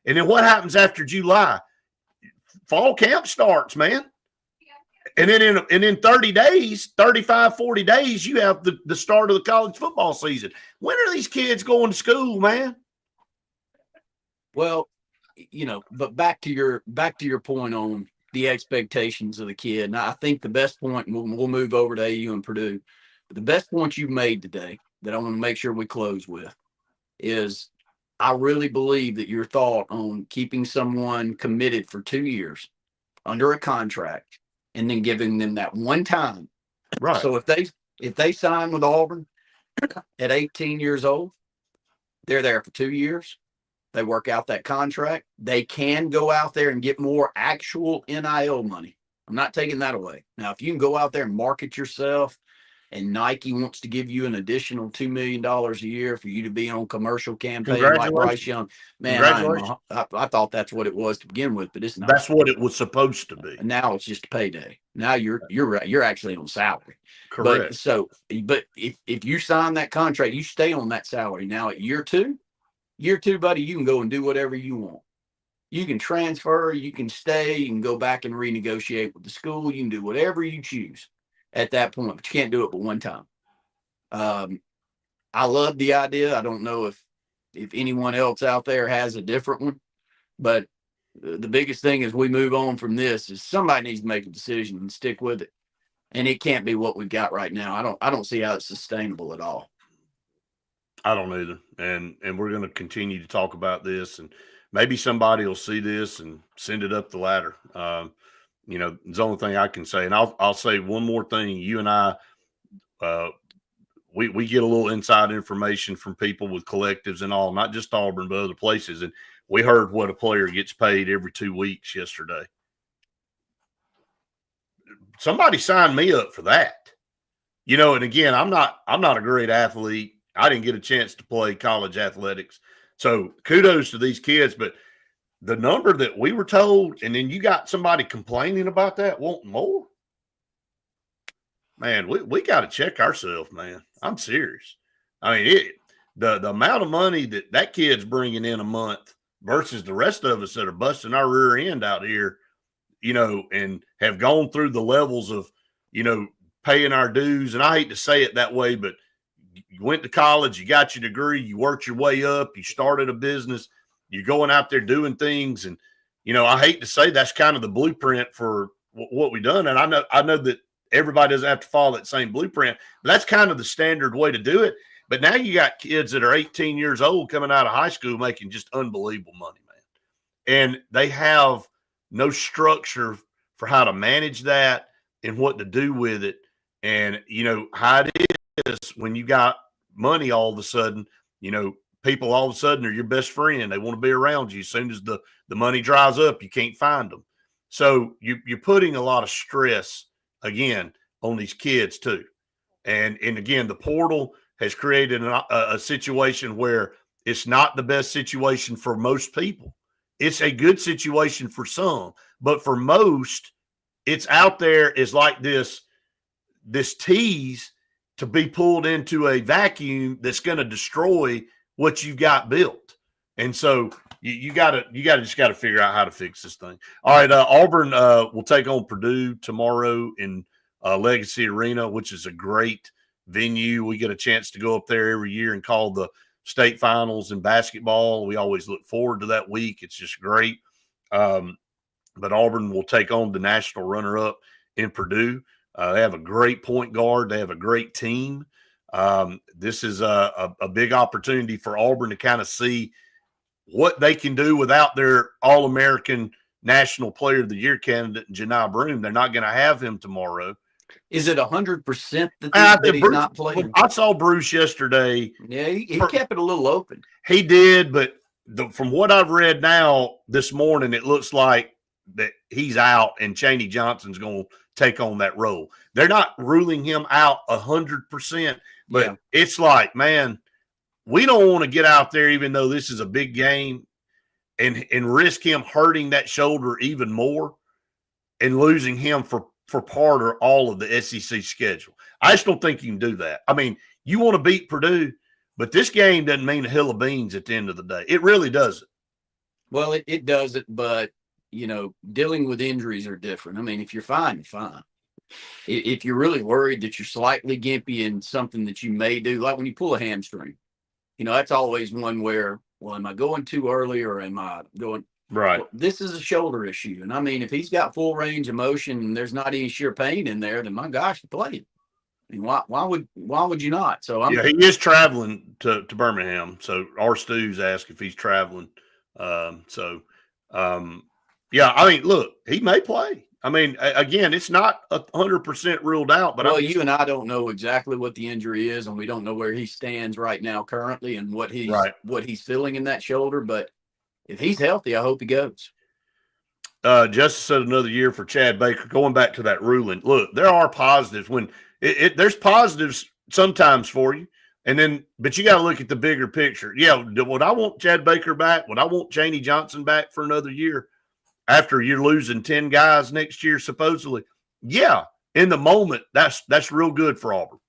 Speaker 1: And then what happens after July? Fall camp starts, man. And then in 30 days, 35, 40 days, you have the start of the college football season. When are these kids going to school, man?
Speaker 2: Well, you know, but back to your point on the expectations of the kid. And I think the best point, and we'll move over to AU and Purdue, but the best point you've made today that I want to make sure we close with is I really believe that your thought on keeping someone committed for 2 years under a contract and then giving them that one time.
Speaker 1: Right.
Speaker 2: So if they sign with Auburn at 18 years old, they're there for 2 years. They work out that contract. They can go out there and get more actual NIL money. I'm not taking that away. Now, if you can go out there and market yourself and Nike wants to give you an additional $2 million a year for you to be on commercial campaign like Bryce Young, man, I thought that's what it was to begin with, but it's not.
Speaker 1: That's what it was supposed to be.
Speaker 2: Now it's just a payday. Now you're actually on salary.
Speaker 1: Correct.
Speaker 2: But if you sign that contract, you stay on that salary. Now at year two, buddy, you can go and do whatever you want. You can transfer, you can stay, you can go back and renegotiate with the school. You can do whatever you choose at that point, but you can't do it but one time. I love the idea. I don't know if anyone else out there has a different one, but the biggest thing as we move on from this is somebody needs to make a decision and stick with it. And it can't be what we've got right now. I don't see how it's sustainable at all.
Speaker 1: I don't either. And we're going to continue to talk about this. And maybe somebody will see this and send it up the ladder. It's the only thing I can say. And I'll say one more thing. You and I, we get a little inside information from people with collectives and all, not just Auburn, but other places. And we heard what a player gets paid every 2 weeks yesterday. Somebody signed me up for that. And again, I'm not a great athlete. I didn't get a chance to play college athletics. So kudos to these kids, but the number that we were told, and then you got somebody complaining about that, wanting more. Man, we got to check ourselves, man. I'm serious. I mean, the amount of money that kid's bringing in a month versus the rest of us that are busting our rear end out here, and have gone through the levels of, paying our dues. And I hate to say it that way, but you went to college, you got your degree, you worked your way up, you started a business, you're going out there doing things. And, I hate to say that's kind of the blueprint for what we've done. And I know that everybody doesn't have to follow that same blueprint, but that's kind of the standard way to do it. But now you got kids that are 18 years old coming out of high school making just unbelievable money, man. And they have no structure for how to manage that and what to do with it. And, how it is when you got money all of a sudden, people all of a sudden are your best friend. They want to be around you. As soon as the money dries up, you can't find them. So you're putting a lot of stress, again, on these kids too. And again, the portal has created a situation where it's not the best situation for most people. It's a good situation for some, but for most, it's out there as like this tease to be pulled into a vacuum that's going to destroy what you've got built. And so you got to figure out how to fix this thing. All right. Auburn will take on Purdue tomorrow in Legacy Arena, which is a great venue. We get a chance to go up there every year and call the state finals in basketball. We always look forward to that week. It's just great. But Auburn will take on the national runner-up in Purdue. They have a great point guard. They have a great team. This is a big opportunity for Auburn to kind of see what they can do without their All-American National Player of the Year candidate, Janai Broome. They're not going to have him tomorrow.
Speaker 2: Is it 100% that he's not playing?
Speaker 1: I saw Bruce yesterday.
Speaker 2: Yeah, he kept it a little open.
Speaker 1: He did, but from what I've read now this morning, it looks like that he's out and Chaney Johnson's going to take on that role. They're not ruling him out 100%, but It's like, man, we don't want to get out there, even though this is a big game, and risk him hurting that shoulder even more and losing him for part or all of the SEC schedule. I just don't think you can do that. I mean, you want to beat Purdue, but this game doesn't mean a hill of beans at the end of the day. It really doesn't.
Speaker 2: Well, it doesn't, but, dealing with injuries are different. I mean, if you're fine, you're fine. If you're really worried that you're slightly gimpy in something that you may do, like when you pull a hamstring, that's always one where, well, am I going too early or am I going –
Speaker 1: right.
Speaker 2: Well, this is a shoulder issue. And, I mean, if he's got full range of motion and there's not any sheer pain in there, then, my gosh, play him. I mean, why would you not? So
Speaker 1: he is traveling to Birmingham. So our Stu's asked if he's traveling. I mean, look, he may play. I mean, again, it's not 100% ruled out. But
Speaker 2: you and I don't know exactly what the injury is, and we don't know where he stands right now currently and what he's feeling in that shoulder. But if he's healthy, I hope he goes.
Speaker 1: Justice said another year for Chad Baker. Going back to that ruling, look, there are positives when there's positives sometimes for you, but you got to look at the bigger picture. Yeah, would I want Chad Baker back? Would I want Chaney Johnson back for another year after you're losing 10 guys next year supposedly? Yeah, in the moment, that's real good for Auburn.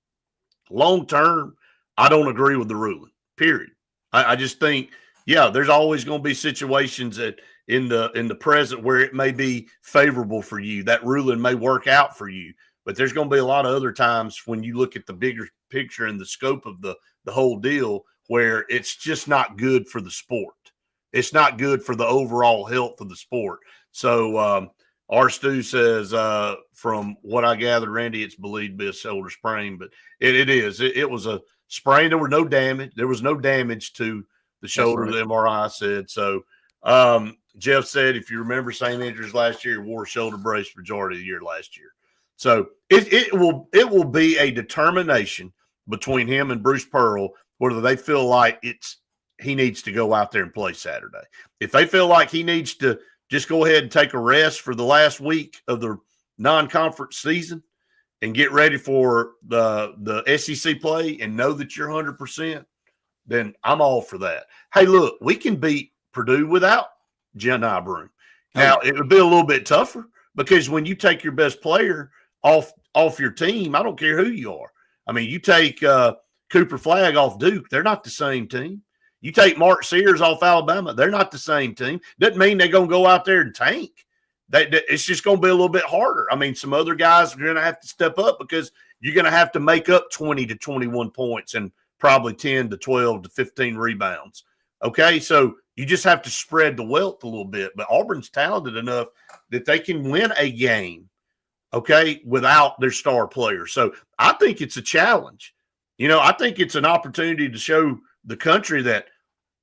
Speaker 1: Long term, I don't agree with the ruling. Period. I just think, there's always going to be situations that in the present where it may be favorable for you. That ruling may work out for you, but there's going to be a lot of other times when you look at the bigger picture and the scope of the whole deal where it's just not good for the sport. It's not good for the overall health of the sport. So our Stu says, from what I gathered, Randy, it's believed to be a shoulder sprain, but it is. It was a sprain. There was no damage. There was no damage to the shoulder, the MRI said. So Jeff said, if you remember, St. Andrews last year, he wore a shoulder brace majority of the year last year. So it will be a determination between him and Bruce Pearl whether they feel like he needs to go out there and play Saturday. If they feel like he needs to just go ahead and take a rest for the last week of the non-conference season and get ready for the SEC play and know that you're 100%, then I'm all for that. Hey, look, we can beat Purdue without Jedi Broom. Now, it would be a little bit tougher because when you take your best player off your team, I don't care who you are. I mean, you take Cooper Flagg off Duke, they're not the same team. You take Mark Sears off Alabama, they're not the same team. Doesn't mean they're going to go out there and tank. It's just going to be a little bit harder. I mean, some other guys are going to have to step up because you're going to have to make up 20 to 21 points and probably 10 to 12 to 15 rebounds. Okay, so you just have to spread the wealth a little bit. But Auburn's talented enough that they can win a game, okay, without their star player. So I think it's a challenge. I think it's an opportunity to show the country that,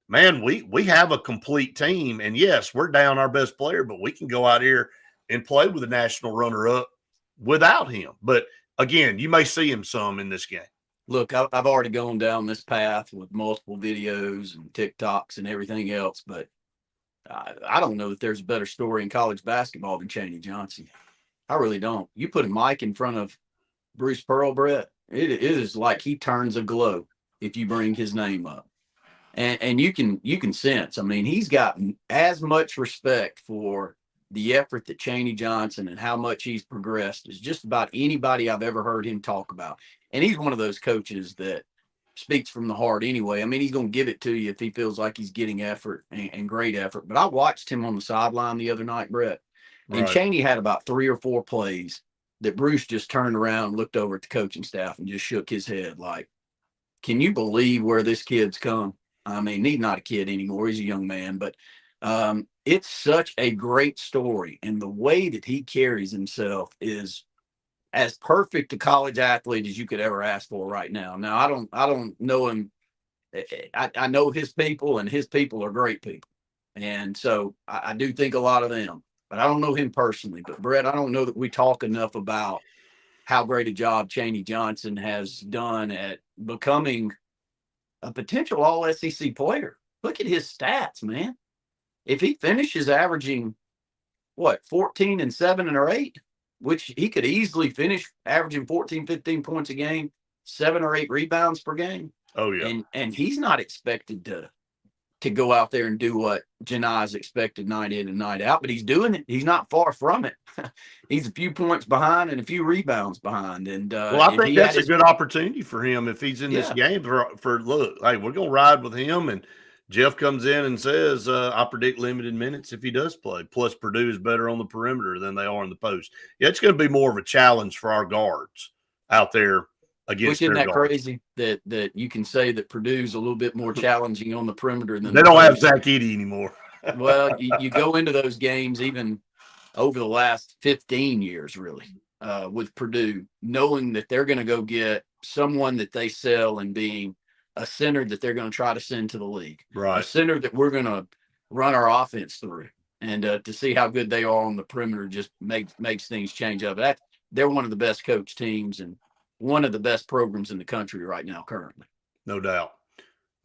Speaker 1: man, we have a complete team. And, yes, we're down our best player, but we can go out here and play with a national runner-up without him. But, again, you may see him some in this game.
Speaker 2: Look, I've already gone down this path with multiple videos and TikToks and everything else, but I don't know that there's a better story in college basketball than Chaney Johnson. I really don't. You put a mic in front of Bruce Pearl, Brett, it is like he turns a glow if you bring his name up. And you can sense, I mean, he's gotten as much respect for the effort that Chaney Johnson and how much he's progressed as just about anybody I've ever heard him talk about. And he's one of those coaches that speaks from the heart anyway. I mean, he's going to give it to you if he feels like he's getting effort and great effort. But I watched him on the sideline the other night, Brett, and Chaney had about 3 or 4 plays that Bruce just turned around and looked over at the coaching staff and just shook his head like, can you believe where this kid's come? I mean, he's not a kid anymore. He's a young man, but it's such a great story. And the way that he carries himself is as perfect a college athlete as you could ever ask for right now. Now, I don't know him. I know his people, and his people are great people. And so I do think a lot of them, but I don't know him personally. But Brett, I don't know that we talk enough about how great a job Chaney Johnson has done at becoming a potential all SEC player. Look at his stats, man. If he finishes averaging 14 and 7 or 8, which he could easily finish averaging 14, 15 points a game, 7 or 8 rebounds per game.
Speaker 1: Oh, yeah.
Speaker 2: And he's not expected to go out there and do what Janai's expected night in and night out, but he's doing it. He's not far from it. He's a few points behind and a few rebounds behind. And
Speaker 1: I think that's a good opportunity for him if he's in this game for look, hey, we're going to ride with him. And Jeff comes in and says, I predict limited minutes if he does play. Plus, Purdue is better on the perimeter than they are in the post. Yeah, it's going to be more of a challenge for our guards out there against their guards.
Speaker 2: Isn't that crazy that you can say that Purdue's a little bit more challenging on the perimeter than
Speaker 1: they don't have Zach Edey anymore.
Speaker 2: Well, you go into those games even over the last 15 years, really, with Purdue, knowing that they're going to go get someone that they sell and being a center that they're going to try to send to the league,
Speaker 1: right?
Speaker 2: A center that we're going to run our offense through, and to see how good they are on the perimeter just makes things change up. They're one of the best coach teams and one of the best programs in the country right now, currently.
Speaker 1: No doubt.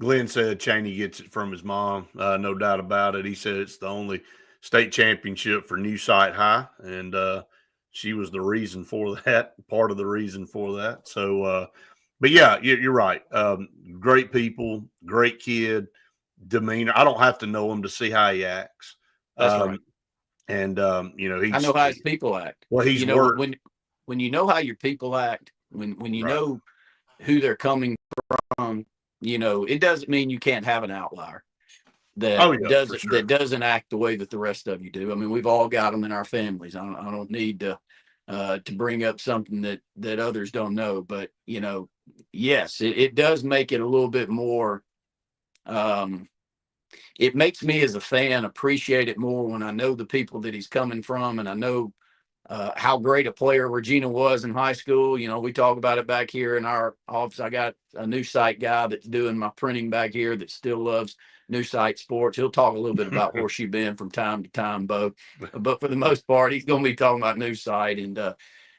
Speaker 1: Glenn said Chaney gets it from his mom. No doubt about it. He said it's the only state championship for New Site High, and she was the reason for that, part of the reason for that. So, but yeah, you're right. Great people, great kid, demeanor. I don't have to know him to see how he acts.
Speaker 2: That's right.
Speaker 1: And I
Speaker 2: know how his people act.
Speaker 1: Well, he's
Speaker 2: when you know how your people act, when you know who they're coming from, it doesn't mean you can't have an outlier that doesn't act the way that the rest of you do. I mean, we've all got them in our families. I don't need to bring up something that others don't know, but yes, it does make it a little bit more. It makes me as a fan appreciate it more when I know the people that he's coming from, and I know how great a player Regina was in high school. You know, we talk about it back here in our office. I got a new site guy that's doing my printing back here that still loves new site sports. He'll talk a little bit about Horseshoe Bend from time to time, Bo. But for the most part, he's going to be talking about new site. And,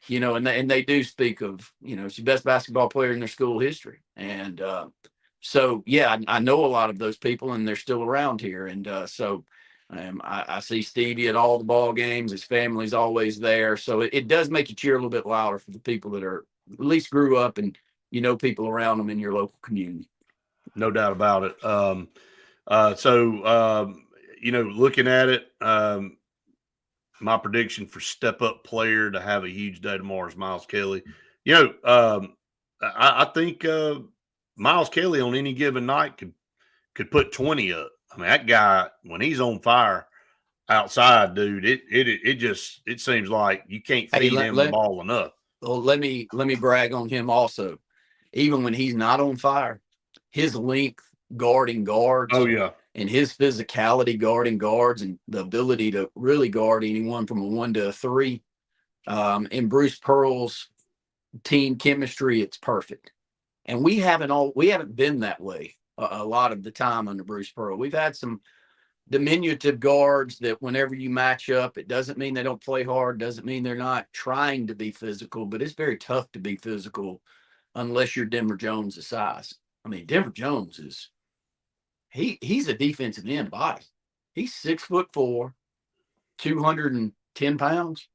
Speaker 2: you know, and they do speak of, you know, she's the best basketball player in their school history. And so, yeah, I know a lot of those people, and they're still around here. And I see Stevie at all the ball games. His family's always there. So it does make you cheer a little bit louder for the people that are at least grew up and, you know, people around them in your local community.
Speaker 1: No doubt about it. You know, looking at it, my prediction for step up player to have a huge day tomorrow is Miles Kelly. You know, I think Miles Kelly on any given night could put 20 up. I mean, that guy, when he's on fire outside, dude, it seems like you can't feed him the ball enough.
Speaker 2: Well, let me brag on him also. Even when he's not on fire, his length guarding guards.
Speaker 1: Oh, yeah.
Speaker 2: And his physicality guarding guards and the ability to really guard anyone from a 1 to a 3. In Bruce Pearl's team chemistry, it's perfect. And we haven't been that way a lot of the time under Bruce Pearl. We've had some diminutive guards that whenever you match up, it doesn't mean they don't play hard, doesn't mean they're not trying to be physical, but it's very tough to be physical unless you're Denver Jones' size. I mean, Denver Jones is he's a defensive end body. He's 6'4", 210 pounds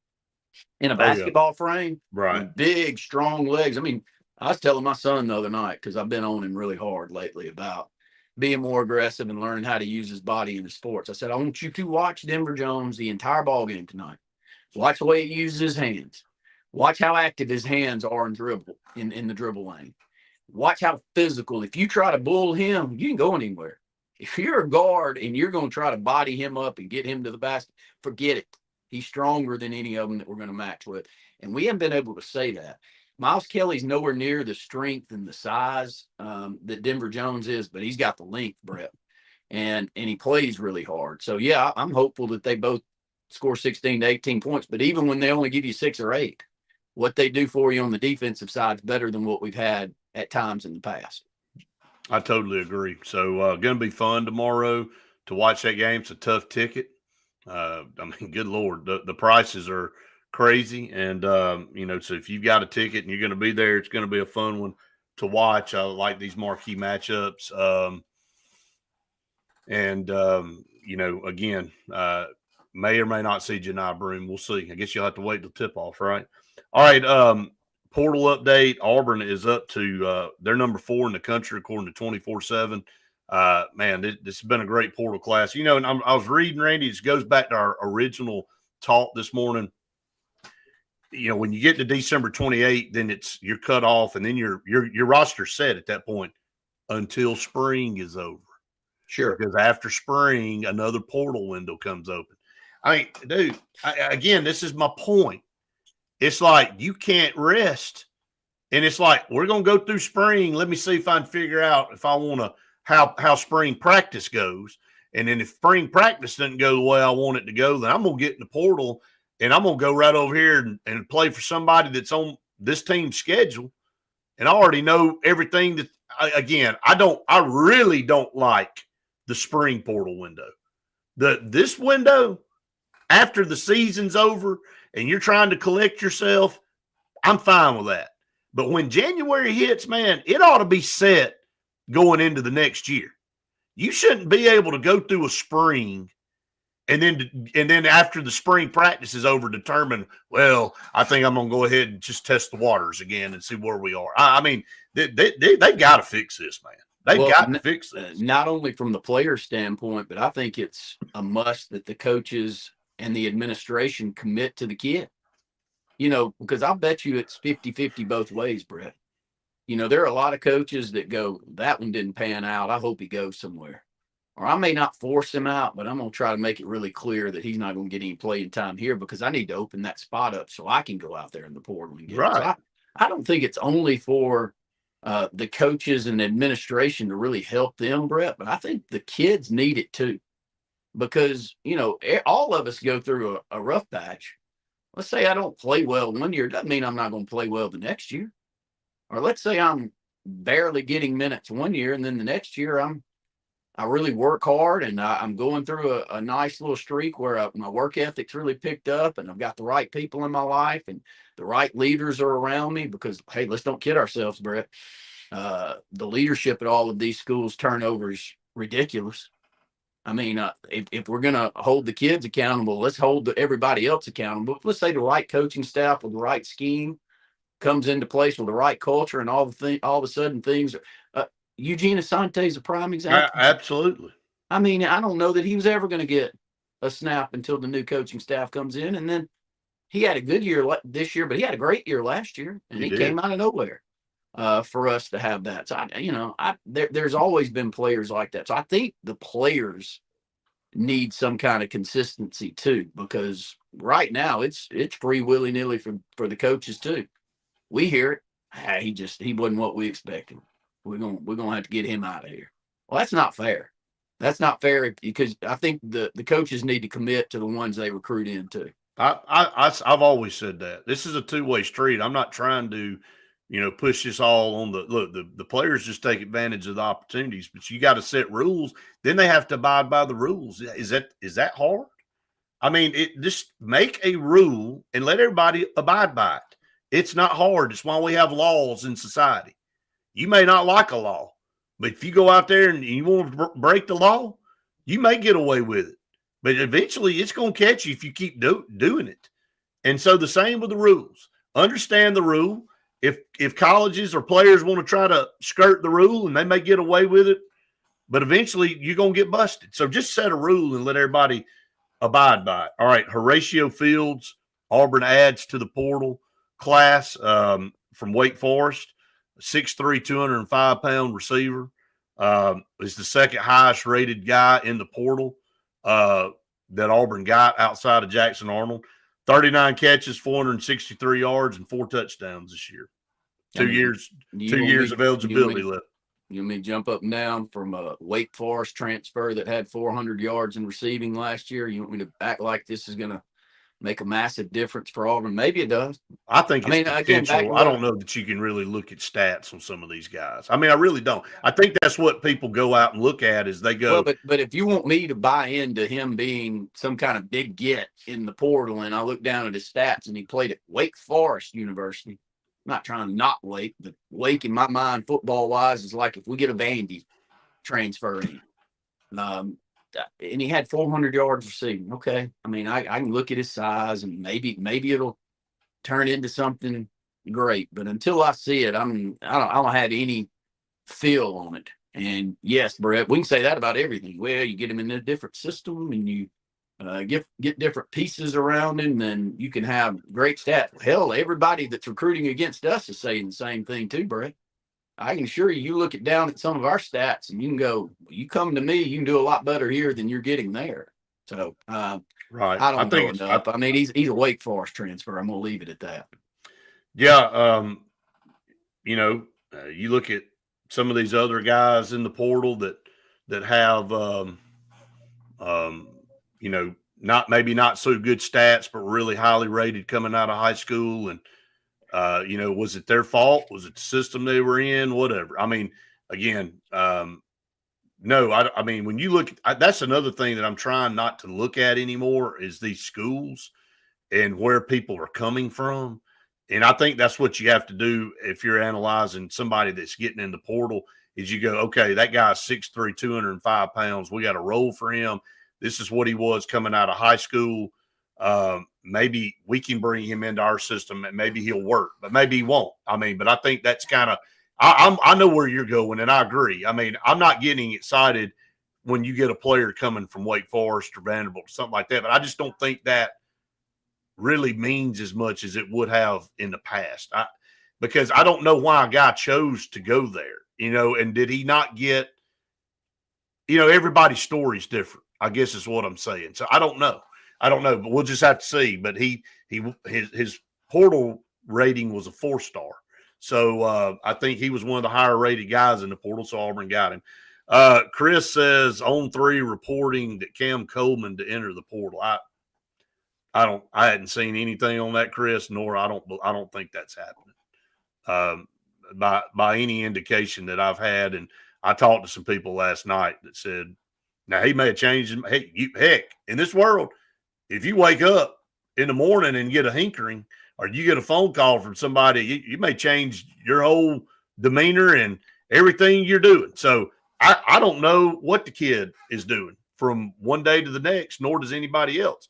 Speaker 2: in a basketball frame,
Speaker 1: right?
Speaker 2: With big, strong legs. I mean, I was telling my son the other night, because I've been on him really hard lately about being more aggressive and learning how to use his body in the sports. I said, I want you to watch Denver Jones the entire ball game tonight. Watch the way he uses his hands. Watch how active his hands are in the dribble lane. Watch how physical. If you try to bull him, you can go anywhere. If you're a guard and you're going to try to body him up and get him to the basket, forget it. He's stronger than any of them that we're going to match with. And we haven't been able to say that. Miles Kelly's nowhere near the strength and the size that Denver Jones is, but he's got the length, Brett. And he plays really hard. So, yeah, I'm hopeful that they both score 16 to 18 points. But even when they only give you 6 or 8, what they do for you on the defensive side is better than what we've had at times in the past.
Speaker 1: I totally agree. So, going to be fun tomorrow to watch that game. It's a tough ticket. I mean, good Lord, the prices are crazy. And, you know, so if you've got a ticket and you're going to be there, it's going to be a fun one to watch. I like these marquee matchups. You know, again, may or may not see Janai Broome. We'll see. I guess you'll have to wait till tip off, right? All right. Portal update. Auburn is up to they're number 4 in the country according to 24/7. Man, this has been a great portal class. You know, and I was reading, Randy, this goes back to our original talk this morning. You know, when you get to December 28th, then you're cut off, and then your roster's set at that point until spring is over.
Speaker 2: Sure.
Speaker 1: Because after spring, another portal window comes open. I mean, dude, again, this is my point. It's like you can't rest. And it's like, we're going to go through spring. Let me see if I can figure out if I want to how spring practice goes. And then if spring practice doesn't go the way I want it to go, then I'm going to get in the portal and I'm going to go right over here and play for somebody that's on this team's schedule. And I already know everything that, again, I really don't like the spring portal window. This window, after the season's over and you're trying to collect yourself, I'm fine with that. But when January hits, man, it ought to be set going into the next year. You shouldn't be able to go through a spring and then after the spring practice is over, determine, well, I think I'm going to go ahead and just test the waters again and see where we are. I mean, they got to fix this, man. They've got to fix this.
Speaker 2: Not only from the player standpoint, but I think it's a must that the coaches and the administration commit to the kid. You know, because I'll bet you it's 50-50 both ways, Brett. You know, there are a lot of coaches that go, that one didn't pan out. I hope he goes somewhere. Or I may not force him out, but I'm going to try to make it really clear that he's not going to get any playing time here because I need to open that spot up so I can go out there in the portal and get it. So I don't think it's only for the coaches and administration to really help them, Brett, but I think the kids need it too. Because, you know, all of us go through a rough patch. let's say I don't play well one year, doesn't mean I'm not going to play well the next year. Or let's say I'm barely getting minutes one year, and then the next year I really work hard, and I'm going through a nice little streak where my work ethic's really picked up, and I've got the right people in my life, and the right leaders are around me. Because hey, let's don't kid ourselves, Brett. The leadership at all of these schools turnover is ridiculous. I mean, if we're going to hold the kids accountable, let's hold everybody else accountable. Let's say the right coaching staff with the right scheme comes into place with the right culture, and all of a sudden things. Eugene Asante is a prime example.
Speaker 1: Absolutely.
Speaker 2: I mean, I don't know that he was ever going to get a snap until the new coaching staff comes in, and then he had a good year this year, but he had a great year last year, and he came out of nowhere for us to have that. So there's always been players like that. So I think the players need some kind of consistency too, because right now it's free willy-nilly for the coaches too. We hear it. He wasn't what we expected. We're gonna have to get him out of here. Well, that's not fair. That's not fair because I think the coaches need to commit to the ones they recruit into.
Speaker 1: I've always said that this is a two-way street. I'm not trying to, push this all on the players just take advantage of the opportunities, but you got to set rules. Then they have to abide by the rules. Is that hard? I mean, just make a rule and let everybody abide by it. It's not hard. It's why we have laws in society. You may not like a law, but if you go out there and you want to break the law, you may get away with it. But eventually it's going to catch you if you keep doing it. And so the same with the rules. Understand the rule. If colleges or players want to try to skirt the rule, and they may get away with it, but eventually you're going to get busted. So just set a rule and let everybody abide by it. All right, Horatio Fields, Auburn adds to the portal class from Wake Forest, 6'3", 205-pound receiver. Is the second highest rated guy in the portal that Auburn got outside of Jackson Arnold. 39 catches, 463 yards, and 4 touchdowns this year. 2 years of eligibility left.
Speaker 2: You want me to jump up and down from a Wake Forest transfer that had 400 yards in receiving last year? You want me to act like this is going to make a massive difference for Auburn? Maybe it does.
Speaker 1: I think it's potential. I don't know that you can really look at stats on some of these guys. I mean, I really don't. I think that's what people go out and look at as they go.
Speaker 2: Well, but if you want me to buy into him being some kind of big get in the portal, and I look down at his stats and he played at Wake Forest University, I'm not trying to knock Wake, but Wake in my mind, football-wise, is like if we get a Vandy transfer in. And he had 400 yards receiving. Okay. I mean, I can look at his size and maybe it'll turn into something great. But until I see it, I don't have any feel on it. And yes, Brett, we can say that about everything. Well, you get him in a different system and you get different pieces around him, then you can have great stats. Hell, everybody that's recruiting against us is saying the same thing too, Brett. I can assure you, you look down at some of our stats and you can go, you come to me, you can do a lot better here than you're getting there. So,
Speaker 1: right.
Speaker 2: I don't know enough. I mean, he's a Wake Forest transfer. I'm going to leave it at that.
Speaker 1: Yeah. You look at some of these other guys in the portal that have, not so good stats, but really highly rated coming out of high school. And, was it their fault? Was it the system they were in? Whatever. I mean, again, no, I mean, when you look, that's another thing that I'm trying not to look at anymore is these schools and where people are coming from. And I think that's what you have to do if you're analyzing somebody that's getting in the portal is you go, okay, that guy's 6'3", 205 pounds. We got to roll for him. This is what he was coming out of high school. Maybe we can bring him into our system and maybe he'll work, but maybe he won't. I mean, but I think that's kind of, I know where you're going and I agree. I mean, I'm not getting excited when you get a player coming from Wake Forest or Vanderbilt or something like that, but I just don't think that really means as much as it would have in the past. Because I don't know why a guy chose to go there, and did he not get, everybody's story is different, I guess is what I'm saying. So I don't know, but we'll just have to see. But his portal rating was a 4-star. So I think he was one of the higher rated guys in the portal. So Auburn got him. Chris says on 3 reporting that Cam Coleman to enter the portal. I hadn't seen anything on that, Chris, nor I don't think that's happening by any indication that I've had. And I talked to some people last night that said, now he may have changed his, heck, in this world, if you wake up in the morning and get a hinkering or you get a phone call from somebody, you may change your whole demeanor and everything you're doing. So I don't know what the kid is doing from one day to the next, nor does anybody else.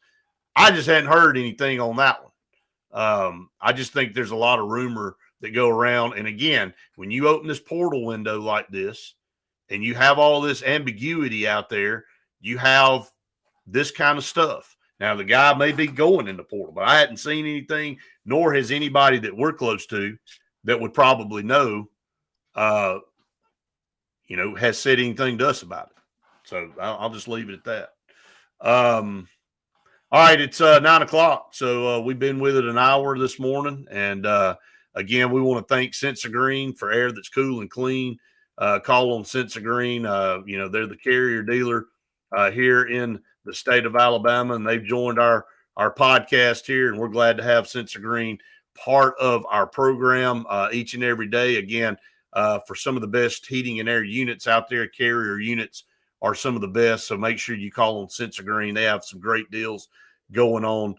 Speaker 1: I just hadn't heard anything on that one. I just think there's a lot of rumor that go around. And again, when you open this portal window like this and you have all this ambiguity out there, you have this kind of stuff. Now, the guy may be going in the portal, but I hadn't seen anything, nor has anybody that we're close to that would probably know, has said anything to us about it. So I'll just leave it at that. All right, it's 9:00. So we've been with it an hour this morning. And again, we want to thank Sensa Green for air that's cool and clean. Call on Sensa Green. They're the carrier dealer here in the state of Alabama, and they've joined our podcast here, and we're glad to have Sensa Green part of our program each and every day. Again, for some of the best heating and air units out there, carrier units are some of the best. So make sure you call on Sensa Green. They have some great deals going on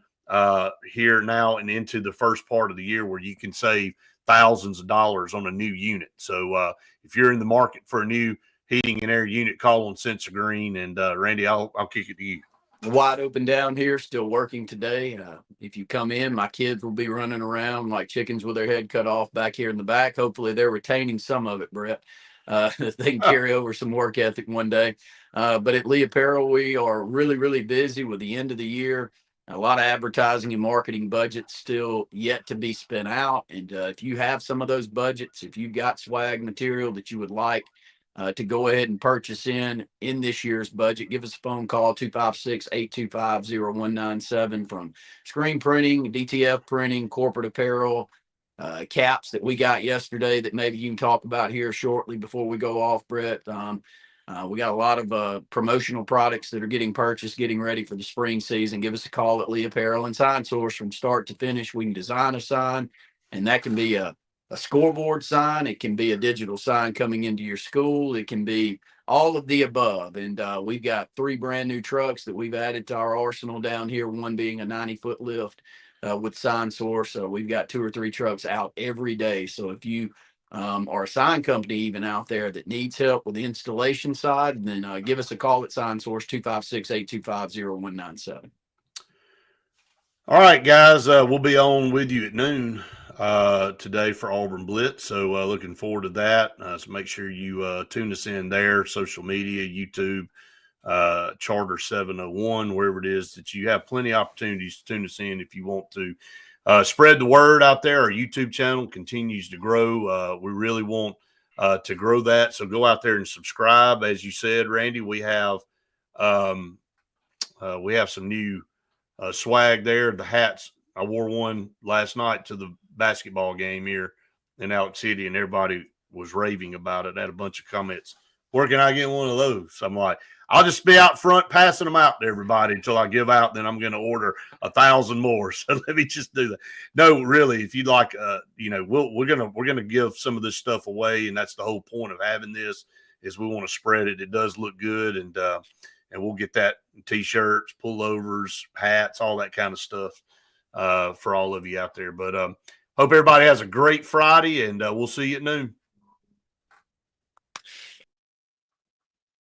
Speaker 1: here now and into the first part of the year where you can save thousands of dollars on a new unit. So if you're in the market for a new heating and air unit, call on Sensa Green. And Randy, I'll kick it to you.
Speaker 2: Wide open down here, still working today. If you come in, my kids will be running around like chickens with their head cut off back here in the back. Hopefully they're retaining some of it, Brett. They can carry over some work ethic one day. But at Lee Apparel, we are really, really busy with the end of the year. A lot of advertising and marketing budgets still yet to be spent out. And if you have some of those budgets, if you've got swag material that you would like to go ahead and purchase in this year's budget, give us a phone call, 256-825-0197 from screen printing, DTF printing, corporate apparel, caps that we got yesterday that maybe you can talk about here shortly before we go off, Brett. We got a lot of promotional products that are getting purchased, getting ready for the spring season. Give us a call at Lee Apparel and Sign Source from start to finish. We can design a sign, and that can be a scoreboard sign. It can be a digital sign coming into your school. It can be all of the above. And we've got 3 brand new trucks that we've added to our arsenal down here, one being a 90-foot lift with Sign Source. So we've got 2 or 3 trucks out every day. So if you or a sign company even out there that needs help with the installation side, then give us a call at Sign Source, 256-825-0197.
Speaker 1: All right, guys, we'll be on with you at noon today for Auburn Blitz. So looking forward to that. So make sure you tune us in there, social media, YouTube, Charter 701, wherever it is that you have plenty of opportunities to tune us in if you want to. Spread the word out there. Our YouTube channel continues to grow. We really want to grow that. So go out there and subscribe. As you said, Randy, we have some new swag there. The hats, I wore one last night to the basketball game here in Alex City, and everybody was raving about it. I had a bunch of comments. Where can I get one of those? I'm like, I'll just be out front passing them out to everybody until I give out. Then I'm going to order 1,000 more. So let me just do that. No, really, if you'd like, we're gonna give some of this stuff away, and that's the whole point of having this is we want to spread it. It does look good, and we'll get that T-shirts, pullovers, hats, all that kind of stuff for all of you out there. But hope everybody has a great Friday, and we'll see you at noon.